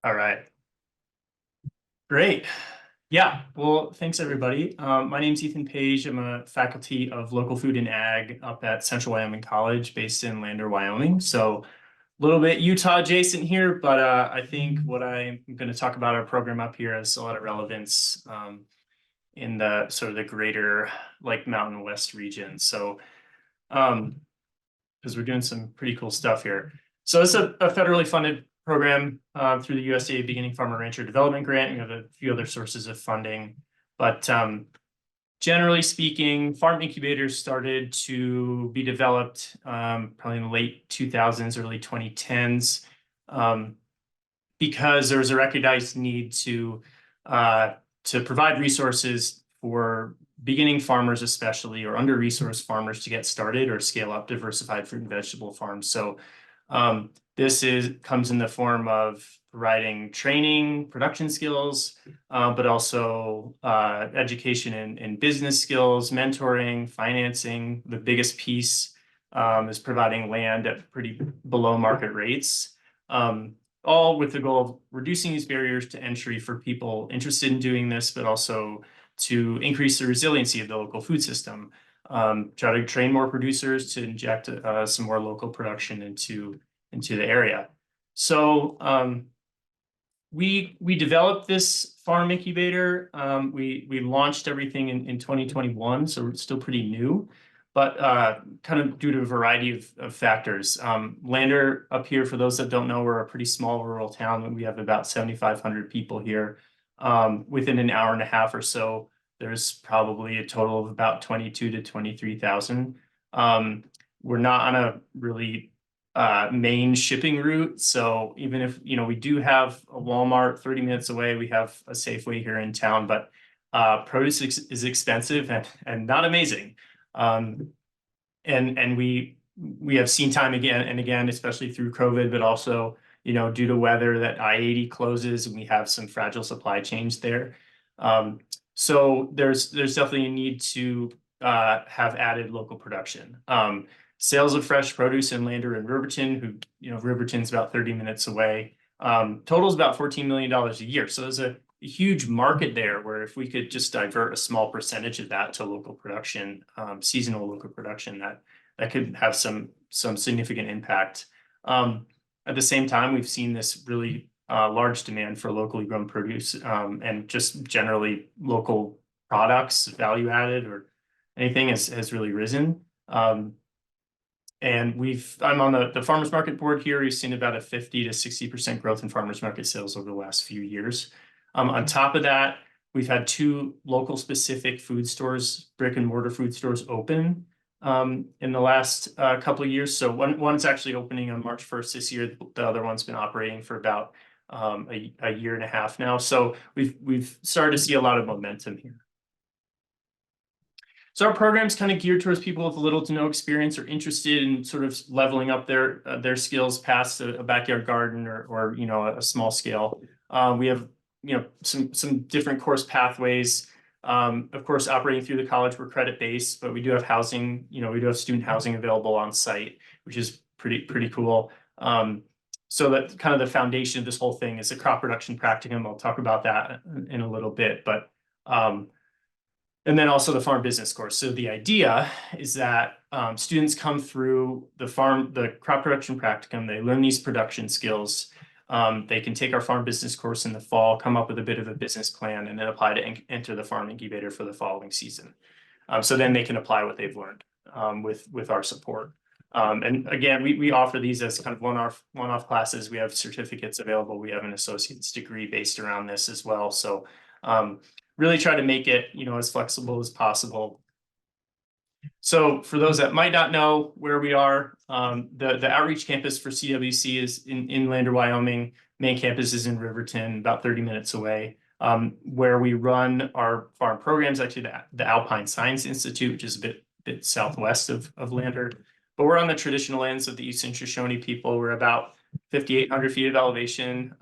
All right. Great. Yeah. Well, thanks everybody. My name's Ethan Page. I'm a faculty of local food and ag up at Central Wyoming College based in Lander, Wyoming. So a little bit Utah adjacent here, but I think what I'm going to talk about our program up here has a lot of relevance in the sort of the greater like Mountain West region. So because we're doing some pretty cool stuff here. So it's a federally funded program through the USDA Beginning Farmer Rancher Development Grant. We have a few other sources of funding, but generally speaking, farm incubators started to be developed probably in the late 2000s, early 2010s, because there was a recognized need to provide resources for beginning farmers, especially, or under-resourced farmers to get started or scale up diversified fruit and vegetable farms. So this comes in the form of providing training, production skills, but also education and business skills, mentoring, financing. The biggest piece is providing land at pretty below market rates. All with the goal of reducing these barriers to entry for people interested in doing this, but also to increase the resiliency of the local food system. Try to train more producers to inject some more local production into the area. So we developed this farm incubator. We launched everything in 2021, so we're still pretty new, but kind of due to a variety of factors. Lander up here, for those that don't know, we're a pretty small rural town, and we have about 7,500 people here. Within an hour and a half or so, there's probably a total of about 22 to 23,000. We're not on a really main shipping route. So even if, we do have a Walmart 30 minutes away, we have a Safeway here in town, but produce is expensive and not amazing. And we have seen time again and again, especially through COVID, but also, due to weather, that I-80 closes and we have some fragile supply chains there. So there's definitely a need to have added local production. Sales of fresh produce in Lander and Riverton, Riverton's about 30 minutes away. Total is about $14 million a year. So there's a huge market there where if we could just divert a small percentage of that to local production, seasonal local production, that could have some significant impact. At the same time, we've seen this really large demand for locally grown produce and just generally local products, value added or anything has really risen. And I'm on the farmers market board here. We've seen about a 50 to 60% growth in farmers market sales over the last few years. On top of that, we've had 2 local specific food stores, brick and mortar food stores open in the last couple of years. So one's actually opening on March 1st this year. The other one's been operating for about a year and a half now. So we've started to see a lot of momentum here. So our program's kind of geared towards people with little to no experience or interested in sort of leveling up their skills past a backyard garden or a small scale. We have some different course pathways. Of course, operating through the college, we're credit based, but we do have housing. We do have student housing available on site, which is pretty cool. So that kind of the foundation of this whole thing is a crop production practicum. I'll talk about that in a little bit, but and then also the farm business course. So the idea is that students come through the crop production practicum, they learn these production skills. They can take our farm business course in the fall, come up with a bit of a business plan, and then apply to enter the farm incubator for the following season. So then they can apply what they've learned with our support. And again, we offer these as kind of one-off classes. We have certificates available. We have an associate's degree based around this as well. So really try to make it, as flexible as possible. So for those that might not know where we are, the outreach campus for CWC is in Lander, Wyoming. Main campus is in Riverton, about 30 minutes away. Where we run our farm programs, actually the Alpine Science Institute, which is a bit southwest of Lander. But we're on the traditional ends of the Eastern Shoshone people. We're about 5,800 feet of elevation.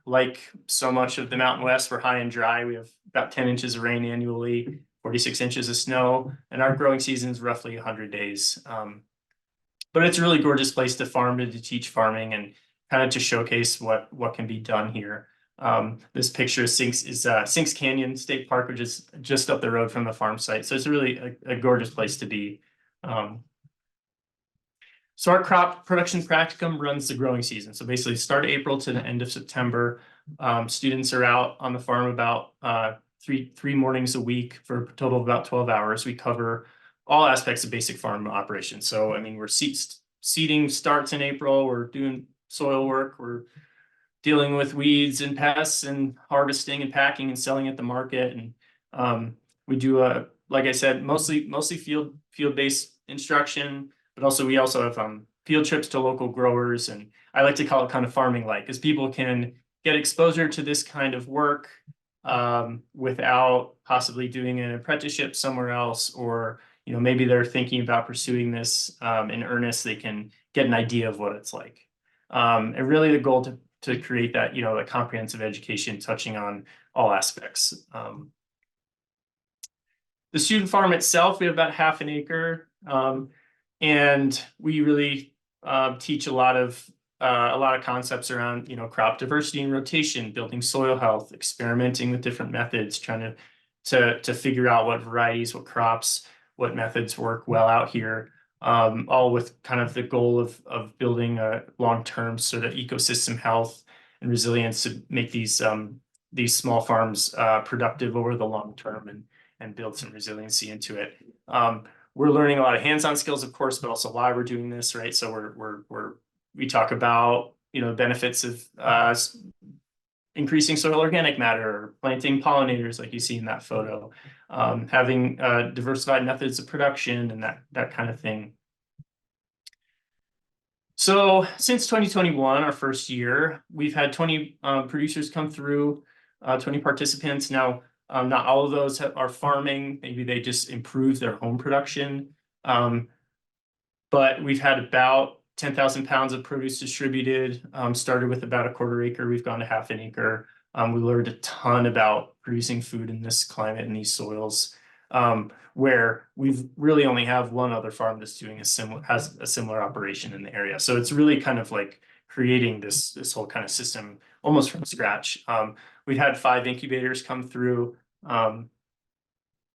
Like so much of the Mountain West, we're high and dry. We have about 10 inches of rain annually, 46 inches of snow, and our growing season is roughly 100 days. But it's a really gorgeous place to farm and to teach farming. And kind of to showcase what can be done here. This picture is Sinks Canyon State Park, which is just up the road from the farm site. So it's really a gorgeous place to be. So our crop production practicum runs the growing season. So basically start April to the end of September. Students are out on the farm about three mornings a week for a total of about 12 hours. We cover all aspects of basic farm operations. So, I mean, seeding starts in April. We're doing soil work. We're dealing with weeds and pests and harvesting and packing and selling at the market. And we do like I said, mostly field-based instruction, but we also have field trips to local growers. And I like to call it kind of farming light, because people can get exposure to this kind of work without possibly doing an apprenticeship somewhere else, or maybe they're thinking about pursuing this in earnest. They can get an idea of what it's like. And really the goal to create that, a comprehensive education touching on all aspects. The student farm itself, we have about half an acre, and we really teach a lot of concepts around, crop diversity and rotation, building soil health, experimenting with different methods, trying to figure out what varieties, what crops, what methods work well out here, all with kind of the goal of building a long-term sort of ecosystem health and resilience to make these small farms productive over the long term and build some resiliency into it. We're learning a lot of hands-on skills, of course, but also why we're doing this, right? So we talk about benefits of increasing soil organic matter, planting pollinators like you see in that photo, having diversified methods of production and that kind of thing. So since 2021, our first year, we've had 20 producers come through, 20 participants. Now, not all of those are farming. Maybe they just improved their home production. But we've had about 10,000 pounds of produce distributed, started with about a quarter acre. We've gone to half an acre. We learned a ton about producing food in this climate and these soils, where we've really only have one other farm that's doing has a similar operation in the area. So it's really kind of like creating this whole kind of system almost from scratch. We've had 5 incubators come through, that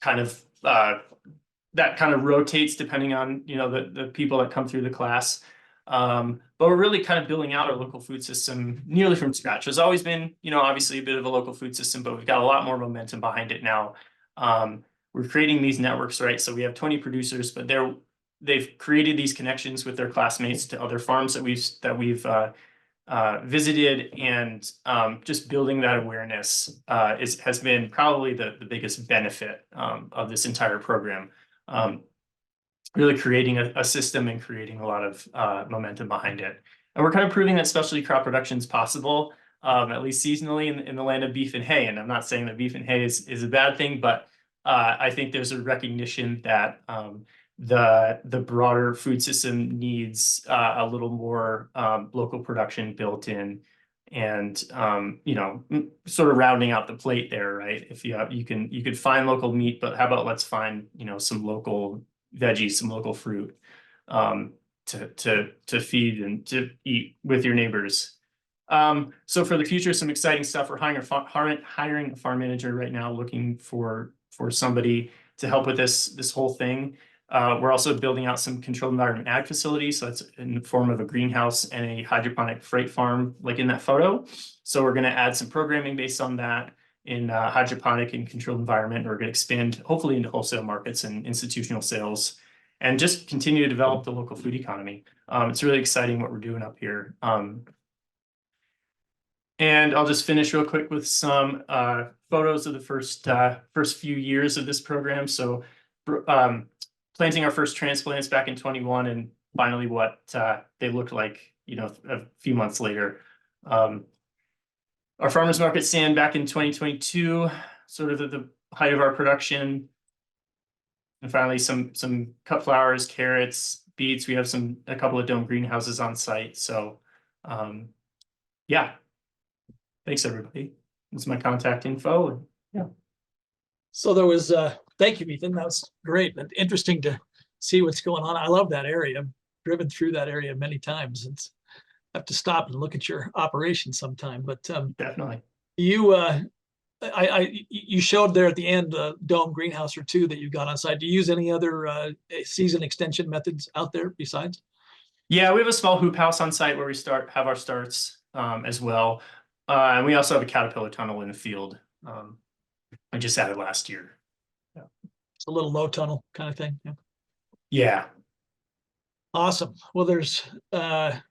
kind of rotates depending on the people that come through the class. But we're really kind of building out our local food system nearly from scratch. There's always been, obviously a bit of a local food system, but we've got a lot more momentum behind it now. We're creating these networks, right? So we have 20 producers, but they've created these connections with their classmates to other farms that we've visited, and just building that awareness has been probably the biggest benefit of this entire program. Really creating a system and creating a lot of momentum behind it. And we're kind of proving that specialty crop production is possible, at least seasonally in the land of beef and hay. And I'm not saying that beef and hay is a bad thing, but I think there's a recognition that the broader food system needs a little more local production built in, and sort of rounding out the plate there, right? If you could find local meat, but how about let's find some local veggies, some local fruit to feed and to eat with your neighbors. So for the future, some exciting stuff. We're hiring a farm manager right now, looking for somebody to help with this whole thing. We're also building out some controlled environment ag facilities. So that's in the form of a greenhouse and a hydroponic freight farm, like in that photo. So we're going to add some programming based on that in hydroponic and controlled environment. We're going to expand hopefully into wholesale markets and institutional sales, and just continue to develop the local food economy. It's really exciting what we're doing up here. And I'll just finish real quick with some photos of the first few years of this program. So planting our first transplants back in 21, and finally what they looked like, a few months later. Our farmers market stand back in 2022, sort of at the height of our production. And finally, some cut flowers, carrots, beets. We have a couple of dome greenhouses on site. So yeah, thanks everybody. This is my contact info. Yeah. So there was, thank you, Ethan. That was great and interesting to see what's going on. I love that area. I've driven through that area many times. It's have to stop and look at your operation sometime, but Definitely. you you showed there at the end a dome greenhouse or two that you've got on site. Do you use any other season extension methods out there besides? Yeah, we have a small hoop house on site where we have our starts as well. And we also have a caterpillar tunnel in the field. I just added last year. It's a little low tunnel kind of thing. Yeah. Yeah. Awesome. Well, there's one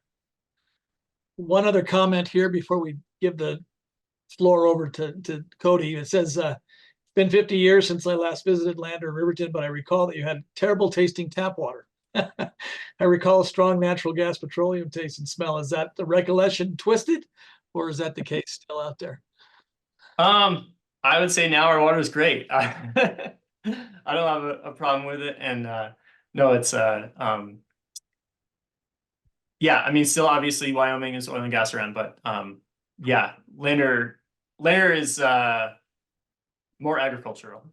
other comment here before we give the floor over to Cody. It says, it's been 50 years since I last visited Lander and Riverton, but I recall that you had terrible tasting tap water. I recall a strong natural gas petroleum taste and smell. Is that the recollection twisted, or is that the case still out there? I would say now our water is great. I don't have a problem with it. And no, it's yeah, I mean, still obviously Wyoming is oil and gas around, but yeah, Lander is more agricultural.